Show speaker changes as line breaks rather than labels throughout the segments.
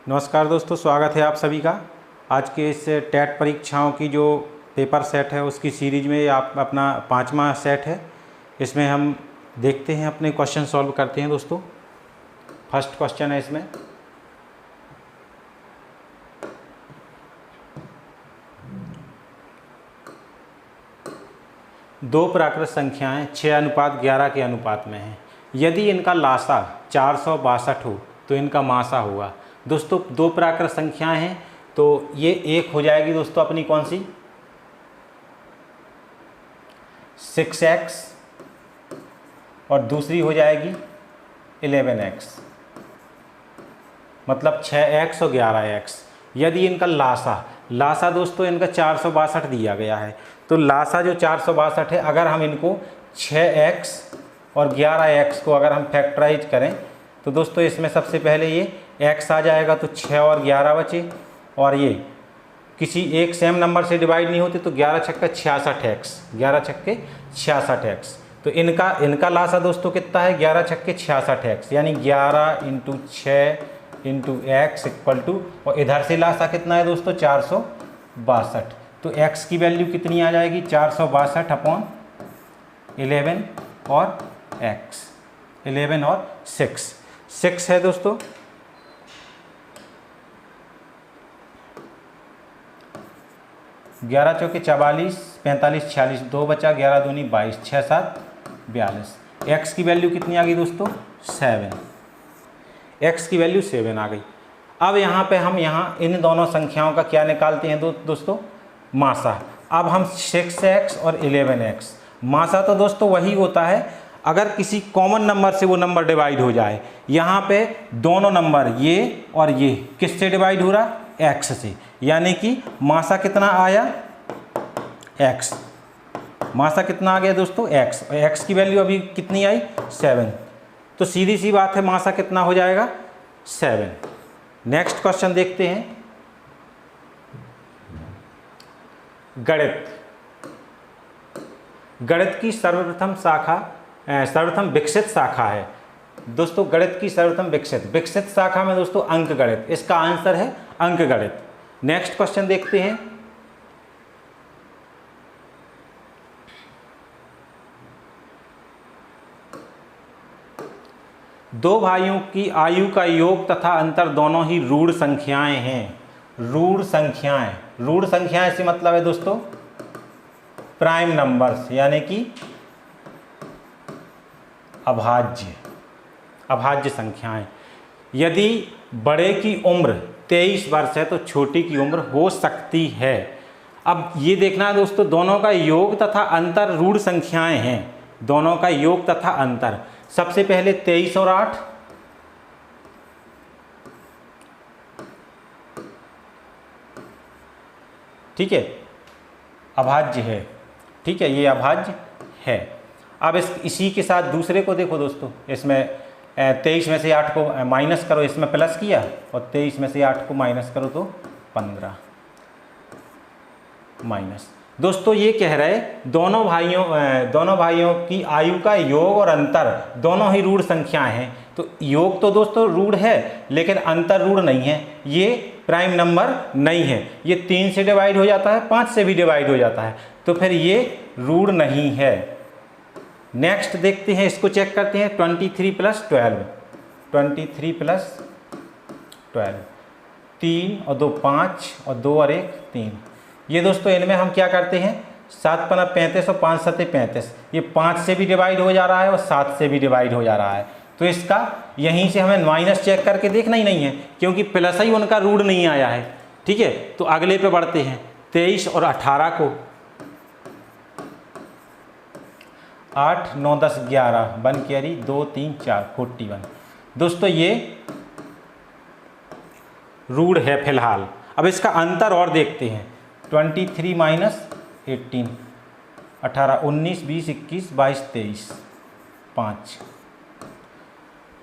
नमस्कार दोस्तों, स्वागत है आप सभी का। आज के इस टेट परीक्षाओं की जो पेपर सेट है उसकी सीरीज में आप अपना 5वां सेट है। इसमें हम देखते हैं, अपने क्वेश्चन सॉल्व करते हैं दोस्तों। फर्स्ट क्वेश्चन है इसमें, दो प्राकृत संख्याएं 6:11 के अनुपात में हैं। यदि इनका लासा 462 हो तो इनका मासा होगा। दोस्तों दो प्राकृत संख्याएं हैं तो ये एक हो जाएगी दोस्तों अपनी कौन सी, 6x, और दूसरी हो जाएगी 11x, मतलब 6x और 11x। यदि इनका लासा दोस्तों इनका 462 दिया गया है, तो लासा जो 462 है, अगर हम इनको 6x और 11x को अगर हम फैक्टराइज करें तो दोस्तों इसमें सबसे पहले ये x आ जाएगा, तो 6 और 11 बचे, और ये किसी एक सेम नंबर से डिवाइड नहीं होते, तो 11 छक्के 66x, 11 छक्के 66x। तो इनका लासा दोस्तों कितना है, 11 छक्के 66x, यानी 11 × 6 × x इक्वल टू, और इधर से लासा कितना है दोस्तों 462। तो x की वैल्यू कितनी आ जाएगी, 462/11 और x, 11 और 6 है दोस्तों। 11 चौके 44, 45, 46, 2 बचा, 11 दूनी 22, 6 7 42। x की वैल्यू कितनी आ गई दोस्तों, 7। x की वैल्यू 7 आ गई। अब यहाँ पे हम इन दोनों संख्याओं का क्या निकालते हैं दोस्तों, मासा। अब हम 6x और 11x, मासा तो दोस्तों वही होता है अगर किसी कॉमन नंबर से वो नंबर डिवाइड हो जाए। यहाँ पे दोनों नंबर ये और ये किससे डिवाइड हो रहा, x से, यानी कि मासा कितना आया, x। मासा कितना आ गया दोस्तों, x। x की वैल्यू अभी कितनी आई, 7। तो सीधी सी बात है, मासा कितना हो जाएगा, 7। नेक्स्ट क्वेश्चन देखते हैं, गणित की सर्वप्रथम विकसित शाखा है दोस्तों। गणित की सर्वप्रथम विकसित शाखा में दोस्तों अंक गणित, इसका आंसर है अंक गणित। नेक्स्ट क्वेश्चन देखते हैं, दो भाइयों की आयु का योग तथा अंतर दोनों ही ऋण संख्याएं हैं। ऋण संख्याएं से मतलब है दोस्तों प्राइम नंबर्स, यानी कि अभाज्य संख्याएं। यदि बड़े की उम्र 23 वर्ष है तो छोटी की उम्र हो सकती है। अब ये देखना है दोस्तों, दोनों का योग तथा अंतर ऋण संख्याएं हैं, दोनों का योग तथा अंतर। सबसे पहले 23 और 8, ठीक है, अभाज्य है, ठीक है, ये अभाज्य है। अब इसी के साथ दूसरे को देखो दोस्तों, इसमें 23 में से 8 को माइनस करो, इसमें प्लस किया, और 23 में से 8 को माइनस करो तो 15 माइनस। दोस्तों ये कह रहे दोनों भाइयों की आयु का योग और अंतर दोनों ही ऋण संख्याएं हैं। तो योग तो दोस्तों ऋण है, लेकिन अंतर ऋण नहीं है, ये प्राइम नंबर नहीं है। ये 3 से डिवाइड हो जाता है, 5 से भी डिवाइड हो जाता है, तो फिर ये ऋण नहीं है। नेक्स्ट देखते हैं, इसको चेक करते हैं, 23 + 12, 23 + 12, 3 और 2 5, और 2 और 1 3। ये दोस्तों इनमें हम क्या करते हैं, 7 × 35 और 5 × 7 35। ये 5 से भी डिवाइड हो जा रहा है और 7 से भी डिवाइड हो जा रहा है, तो इसका यहीं से हमें माइनस चेक करके देखना ही नहीं है, क्योंकि प्लस ही उनका ऋण नहीं आया है। ठीक है, तो अगले पे बढ़ते हैं, 23 और 18 को 8 9 10 11, 1 कैरी, 2 3 4, 41। दोस्तों ये ऋण है फिलहाल। अब इसका अंतर और देखते हैं, 23 - 18, 18 19 20 21 22 23 5।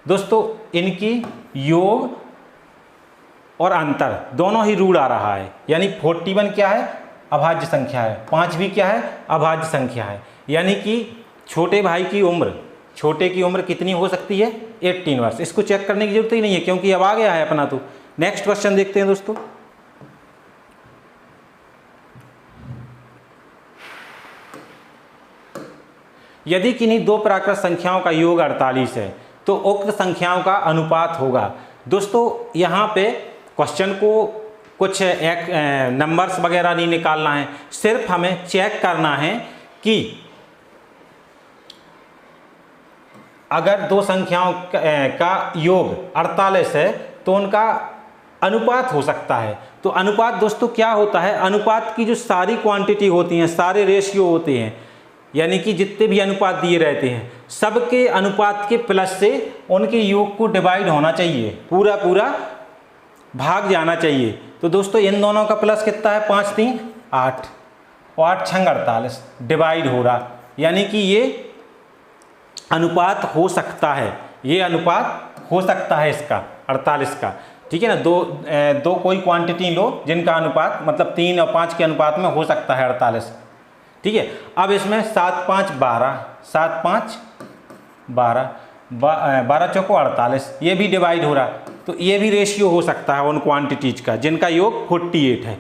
दोस्तों इनकी योग और अंतर दोनों ही ऋण आ रहा है, यानी 41 क्या है, अभाज्य संख्या है, 5 भी क्या है, अभाज्य संख्या है। यानी कि छोटे की उम्र कितनी हो सकती है, 18 वर्ष। इसको चेक करने की जरूरत ही नहीं है, क्योंकि अब आ गया है अपना। तो नेक्स्ट क्वेश्चन देखते हैं दोस्तों। यदि किन्हीं दो प्राकृत संख्याओं का योग 48 है तो उक्त संख्याओं का अनुपात होगा। दोस्तों यहाँ पे क्वेश्चन को कुछ एक नंबर्स वगैरह नहीं निकालना है, सिर्फ हमें चेक करना है कि अगर दो संख्याओं का योग 48 है तो उनका अनुपात हो सकता है। तो अनुपात दोस्तों क्या होता है, अनुपात की जो सारी क्वांटिटी होती हैं, सारे रेशियो होते हैं, यानी कि जितने भी अनुपात दिए रहते हैं सबके अनुपात के प्लस से उनके योग को डिवाइड होना चाहिए, पूरा पूरा भाग जाना चाहिए। तो दोस्तों इन दोनों का प्लस कितना है, 5 3 8 और 8 6 48 डिवाइड हो रहा, यानी कि ये अनुपात हो सकता है, ये अनुपात हो सकता है इसका 48 का। ठीक है ना, दो कोई क्वांटिटी लो जिनका अनुपात मतलब 3 और 5 के अनुपात में हो सकता है 48। ठीक है, अब इसमें 7 5 12, 7 5 12, 12 चौको 48, ये भी डिवाइड हो रहा, तो ये भी रेशियो हो सकता है उन क्वांटिटीज का जिनका योग 48 है।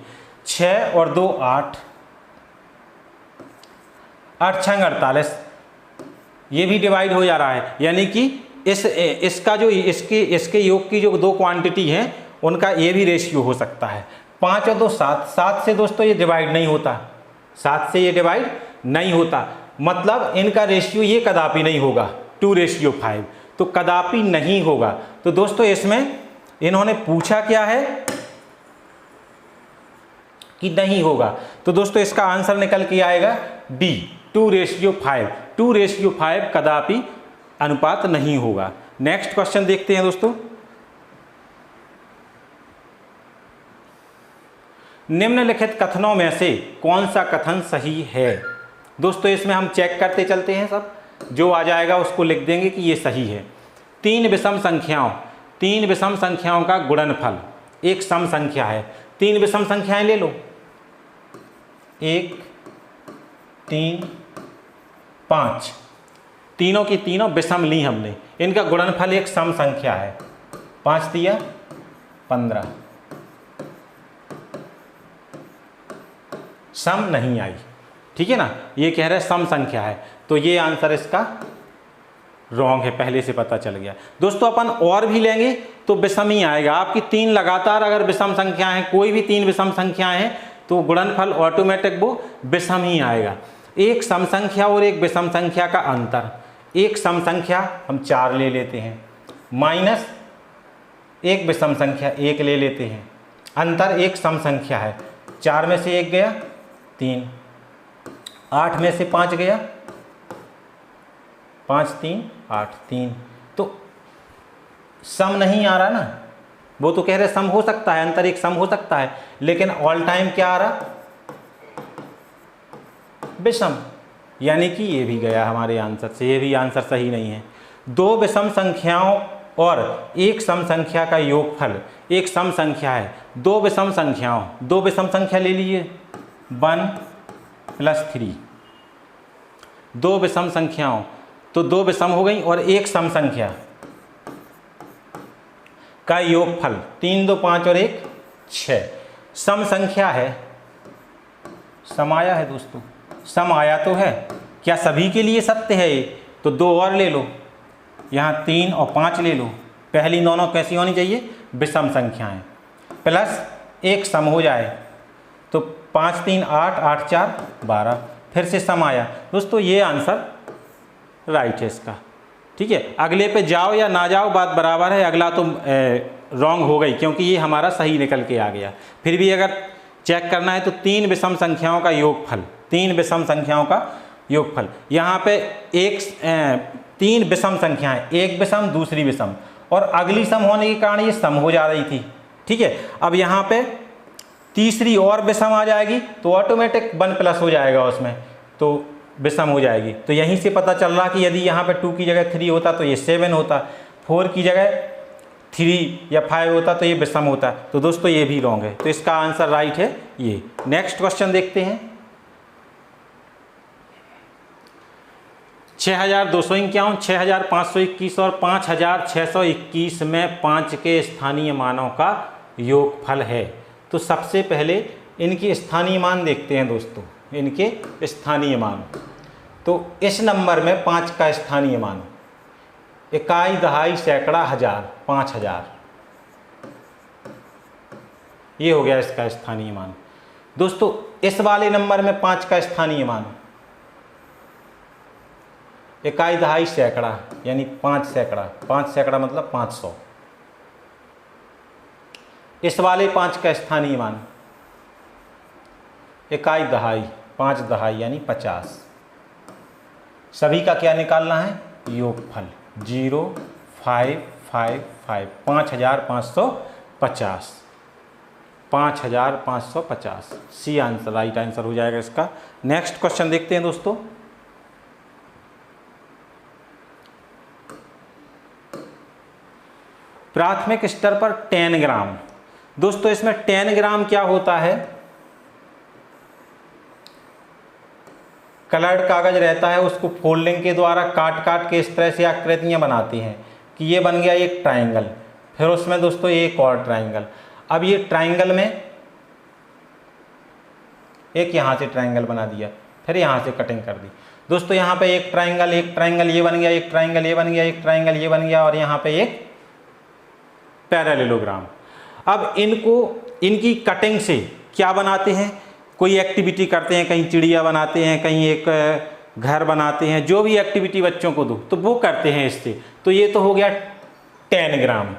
6 और 2 8, 8 6 48, ये भी डिवाइड हो जा रहा है, यानी कि इसका जो इसके योग की जो दो क्वांटिटी हैं उनका ये भी रेशियो हो सकता है। 5 और 2 7, 7 से दोस्तों ये डिवाइड नहीं होता, 7 से ये डिवाइड नहीं होता, मतलब इनका रेशियो ये कदापि नहीं होगा 2:5, तो कदापि नहीं होगा। तो दोस्तों इसमें इन्होंने पूछा क्या है कि नहीं होगा, तो दोस्तों इसका आंसर निकल के आएगा डी 2:5। 2:5 कदापि अनुपात नहीं होगा। नेक्स्ट क्वेश्चन देखते हैं दोस्तों। निम्नलिखित कथनों में से कौन सा कथन सही है। दोस्तों इसमें हम चेक करते चलते हैं, सब जो आ जाएगा उसको लिख देंगे कि ये सही है। तीन विषम संख्याओं का गुणनफल एक सम संख्या है। 3 विषम संख्याएं ले लो, 1 3 5, तीनों की तीनों विषम ली हमने, इनका गुणनफल एक सम संख्या है। 5 दिया 15, सम नहीं आई। ठीक है ना, ये कह रहे सम संख्या है, तो ये आंसर इसका रॉन्ग है, पहले से पता चल गया। दोस्तों अपन और भी लेंगे तो विषम ही आएगा। आपकी 3 लगातार अगर विषम संख्या है, कोई भी 3 विषम संख्याएं हैं तो गुणनफल ऑटोमेटिक वो विषम ही आएगा। एक सम संख्या और एक विषम संख्या का अंतर, एक सम संख्या हम 4 ले लेते हैं, माइनस एक विषम संख्या 1 ले लेते हैं, अंतर एक सम संख्या है। 4 में से 1 गया 3, 8 में से 5 गया 5 3 8 3, तो सम नहीं आ रहा ना, वो तो कह रहे सम हो सकता है, अंतर एक सम हो सकता है, लेकिन ऑल टाइम क्या आ रहा, विषम, यानी कि ये भी गया हमारे आंसर से, ये भी आंसर सही नहीं है। दो विषम संख्याओं और एक सम संख्या का योगफल एक सम संख्या है। दो विषम संख्या ले लीजिए 1 + 3, दो विषम संख्याओं, तो 2 विषम हो गई और एक सम संख्या का योगफल 3 2 5 और 1 6, सम संख्या है, सम आया है दोस्तों, सम आया तो है, क्या सभी के लिए सत्य है ये, तो 2 और ले लो, यहाँ 3 और 5 ले लो, पहली दोनों कैसी होनी चाहिए, विषम संख्याएं, प्लस एक सम हो जाए, तो 5 3 8 8 4 12, फिर से सम आया। दोस्तों ये आंसर राइट है इसका। ठीक है, अगले पे जाओ या ना जाओ बात बराबर है, अगला तो रॉन्ग हो गई क्योंकि ये हमारा सही निकल के आ गया। फिर भी अगर चेक करना है तो 3 विषम संख्याओं का योगफल, 3 विषम संख्याओं का योगफल, यहाँ पे 3 विषम संख्याएं, एक विषम दूसरी विषम, और अगली सम होने के कारण ये सम हो जा रही थी। ठीक है, अब यहाँ पे तीसरी और विषम आ जाएगी तो ऑटोमेटिक 1+ हो जाएगा उसमें, तो विषम हो जाएगी। तो यहीं से पता चल रहा कि यदि यहाँ पे 2 की जगह 3 होता तो ये 7 होता, 4 की जगह 3 या 5 होता तो ये विषम होता। तो दोस्तों ये भी रॉन्ग है, तो इसका आंसर राइट है ये। नेक्स्ट क्वेश्चन देखते हैं। 6251, 6521 और 5621 में 5 के स्थानीय मानों का योगफल है। तो सबसे पहले इनके स्थानीय मान देखते हैं दोस्तों, इनके स्थानीय मान। तो इस नंबर में 5 का स्थानीय मान, इकाई, दहाई, सैकड़ा, हजार, 5000, ये हो गया इसका स्थानीय मान। दोस्तों इस वाले नंबर में 5 का स्थानीय मान, इकाई, दहाई, सैकड़ा, यानी 5 सैकड़ा, 5 सैकड़ा मतलब 500। इस वाले 5 का स्थानीय मान, इकाई, दहाई, 5 दहाई यानी 50। सभी का क्या निकालना है? योगफल। 0, 5, 5, 5, 5550, 5550। सी आंसर, राइट आंसर हो जाएगा इसका। नेक्स्ट क्वेश्चन देखते हैं दोस्तों। प्राथमिक स्तर पर 10 ग्राम। दोस्तों इसमें 10 ग्राम क्या होता है? कलर्ड कागज रहता है, उसको फोल्डिंग के द्वारा काट काट के इस तरह से आकृतियां बनाती हैं कि ये बन गया एक ट्रायंगल, फिर उसमें दोस्तों एक और ट्रायंगल। अब ये ट्रायंगल में एक यहाँ से ट्रायंगल बना दिया, फिर यहाँ से कटिंग कर दी। दोस्तों यहाँ पे एक ट्रायंगल ये बन गया, एक ट्रायंगल ये बन गया, एक ट्रायंगल ये बन गया, और यहाँ पे एक पैरेललोग्राम। अब इनकी कटिंग से क्या बनाते हैं? कोई एक्टिविटी करते हैं, कहीं चिड़िया बनाते हैं, कहीं एक घर बनाते हैं, जो भी एक्टिविटी बच्चों को दो तो वो करते हैं इससे। तो ये तो हो गया 10 ग्राम।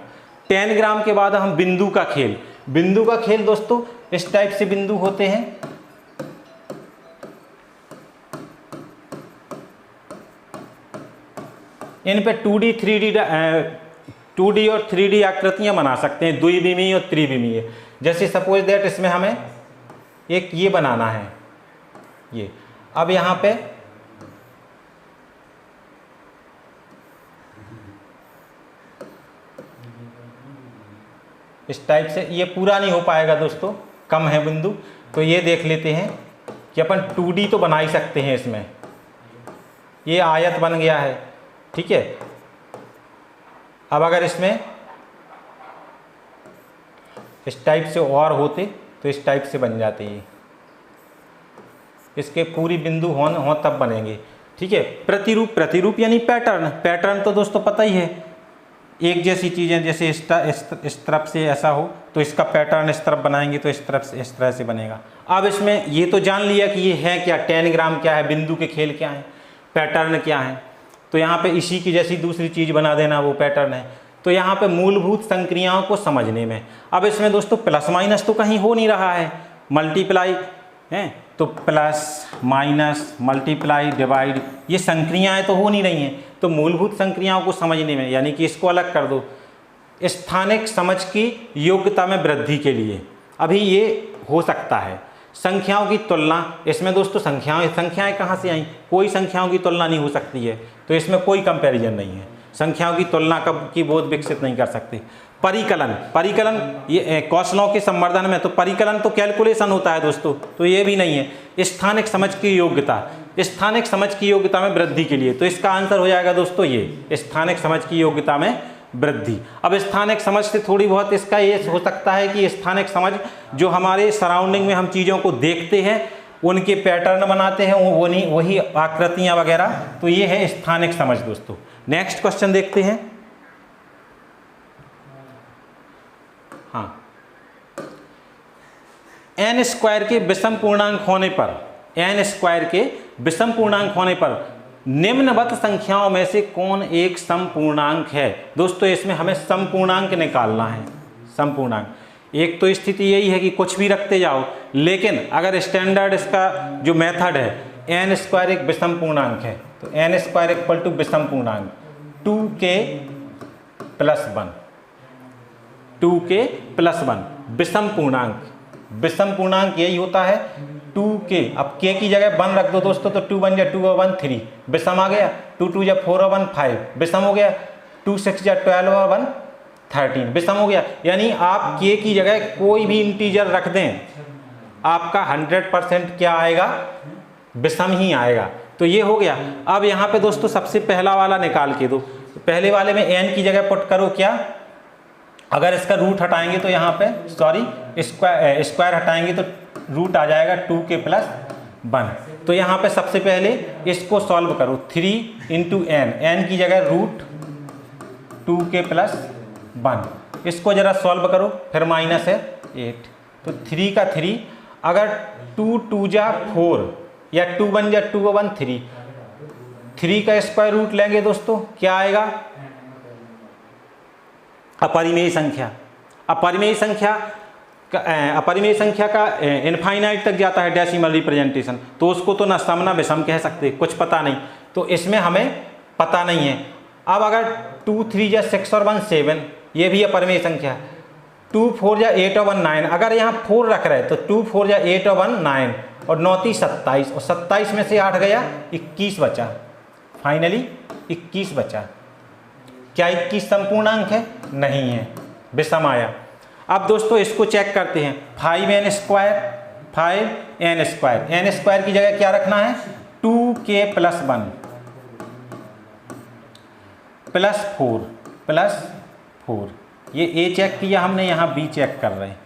10 ग्राम के बाद हम बिंदु का खेल। बिंदु का खेल दोस्तों इस टाइप से बिंदु होते हैं, इन पे 2D और 3D आकृतियां बना सकते हैं, द्विविमीय और त्रिविमीय। जैसे सपोज दैट इसमें हमें एक ये बनाना है, ये। अब यहाँ पे इस टाइप से ये पूरा नहीं हो पाएगा दोस्तों, कम है बिंदु। तो ये देख लेते हैं कि अपन 2D तो बना ही सकते हैं इसमें। ये आयत बन गया है, ठीक है। अब अगर इसमें इस टाइप से और होते तो इस टाइप से बन जाते, ये इसके पूरी बिंदु हो तब बनेंगे, ठीक है। प्रतिरूप यानी पैटर्न तो दोस्तों पता ही है, एक जैसी चीज़ें, जैसे इस तरफ से ऐसा हो तो इसका पैटर्न इस तरफ बनाएंगे तो इस तरफ से इस तरह से बनेगा। अब इसमें ये तो जान लिया कि ये है क्या, 10 ग्राम क्या है, बिंदु के खेल क्या है, पैटर्न क्या है। तो यहाँ पे इसी की जैसी दूसरी चीज़ बना देना, वो पैटर्न है। तो यहाँ पे मूलभूत संक्रियाओं को समझने में, अब इसमें दोस्तों प्लस माइनस तो कहीं हो नहीं रहा है, मल्टीप्लाई है तो प्लस माइनस मल्टीप्लाई डिवाइड, ये संक्रियाएं तो हो नहीं रही हैं। तो मूलभूत संक्रियाओं को समझने में, यानी कि इसको अलग कर दो, स्थानिक समझ की योग्यता में वृद्धि के लिए अभी ये हो सकता है। संख्याओं की तुलना, इसमें दोस्तों संख्याएं कहाँ से आई? कोई संख्याओं की तुलना नहीं हो सकती है, तो इसमें कोई कंपैरिजन नहीं है। संख्याओं की तुलना की बोध विकसित नहीं कर सकते। परिकलन ये कौशलों के संवर्धन में, तो परिकलन तो कैलकुलेशन होता है दोस्तों, तो ये भी नहीं है। स्थानिक समझ की योग्यता में वृद्धि के लिए, तो इसका आंसर हो जाएगा दोस्तों ये स्थानिक समझ की योग्यता में वृद्धि। अब स्थानिक समझ से थोड़ी बहुत इसका ये हो सकता है कि स्थानिक समझ जो हमारे सराउंडिंग में हम चीज़ों को देखते हैं, उनके पैटर्न बनाते हैं, वही आकृतियाँ वगैरह, तो ये है स्थानिक समझ दोस्तों। नेक्स्ट क्वेश्चन देखते हैं। हाँ, n स्क्वायर के विषम पूर्णांक होने पर निम्नवत संख्याओं में से कौन एक सम पूर्णांक है? दोस्तों इसमें हमें सम पूर्णांक निकालना है। सम पूर्णांक, एक तो स्थिति यही है कि कुछ भी रखते जाओ, लेकिन अगर स्टैंडर्ड इसका जो मेथड है, n स्क्वायर एक विषम पूर्णांक है, तो n स्क्वायर इक्वल टू विषम पूर्णांक 2k + 1, 2k + 1 विषम पूर्णांक यही होता है 2k। अब k की जगह 1 रख दो दोस्तों, तो 2 बन जाए 2 और 1 3, विषम आ गया। 2 2 4 और 1 5, विषम हो गया। 2 6 12 और 1 13, विषम हो गया। यानी आप k की जगह कोई भी इंटीजर रख दें, आपका 100% क्या आएगा? विषम ही आएगा। तो ये हो गया। अब यहाँ पे दोस्तों सबसे पहला वाला निकाल के दो, पहले वाले में n की जगह पुट करो क्या? अगर इसका रूट हटाएंगे तो यहाँ पे सॉरी स्क्वायर हटाएंगे तो रूट आ जाएगा 2k+1। तो यहाँ पे सबसे पहले इसको सॉल्व करो, 3 × n की जगह रूट 2k+1। इसको जरा सॉल्व करो, फिर माइनस है 8, तो 3 का 3, अगर 2 2 जा 4 या 2 1 जा 2 1 3, 3 का स्क्वायर रूट लेंगे दोस्तों, क्या आएगा? अपरिमेय संख्या। अपरिमेय संख्या का इनफाइनाइट तक जाता है डेसिमल रिप्रेजेंटेशन, तो उसको तो न सम न विषम कह सकते, कुछ पता नहीं, तो इसमें हमें पता नहीं है। अब अगर 2 3 या 6 और 1 7, ये भी अपरिमेय संख्या है। 2 4 या 8 और 1 9, अगर यहाँ 4 रख रहे तो 2 4 या 8 और 1 9 और 9 3 27, और 27 में से 8 गया 21 बचा, फाइनली 21 बचा। क्या 21 संपूर्ण अंक है? नहीं है, विषम आया। अब दोस्तों इसको चेक करते हैं, 5n स्क्वायर की जगह क्या रखना है? 2k+1 +4 ये a चेक किया हमने, यहाँ b चेक कर रहे हैं,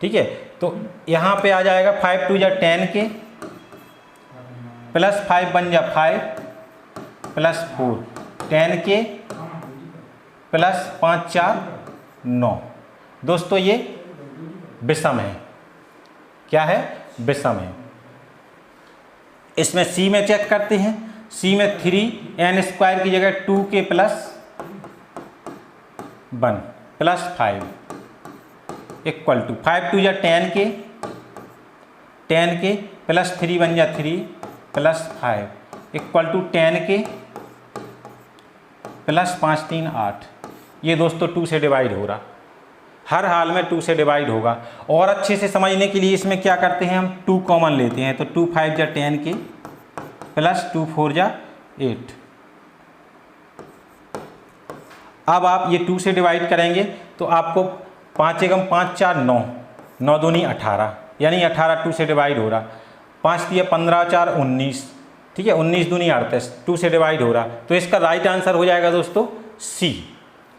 ठीक है। तो यहाँ पे आ जाएगा 5 2 जा 10k +5 1 जा 5 +4 10k +5 4 9। दोस्तों ये विषम है, क्या है? विषम है। इसमें c में चेक करते हैं, c में 3n स्क्वायर की जगह 2k+1 +5 इक्वल टू 5 2 जा 10k +3 1 जा 3 +5 इक्वल टू 10k +5 3 8। ये दोस्तों 2 से डिवाइड हो रहा, हर हाल में 2 से डिवाइड होगा। और अच्छे से समझने के लिए इसमें क्या करते हैं, हम 2 कॉमन लेते हैं, तो 2 5 जा 10k +2 4 जा 8। अब आप ये 2 से डिवाइड करेंगे तो आपको 5 एकम 5 4 9 9 दूनी 18, यानी 18 2 से डिवाइड हो रहा। 5 दिया 15 4 19, ठीक है, 19 दूनी 38, 2 से डिवाइड हो रहा। तो इसका राइट आंसर हो जाएगा दोस्तों C।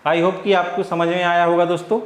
आई होप कि आपको समझ में आया होगा दोस्तों।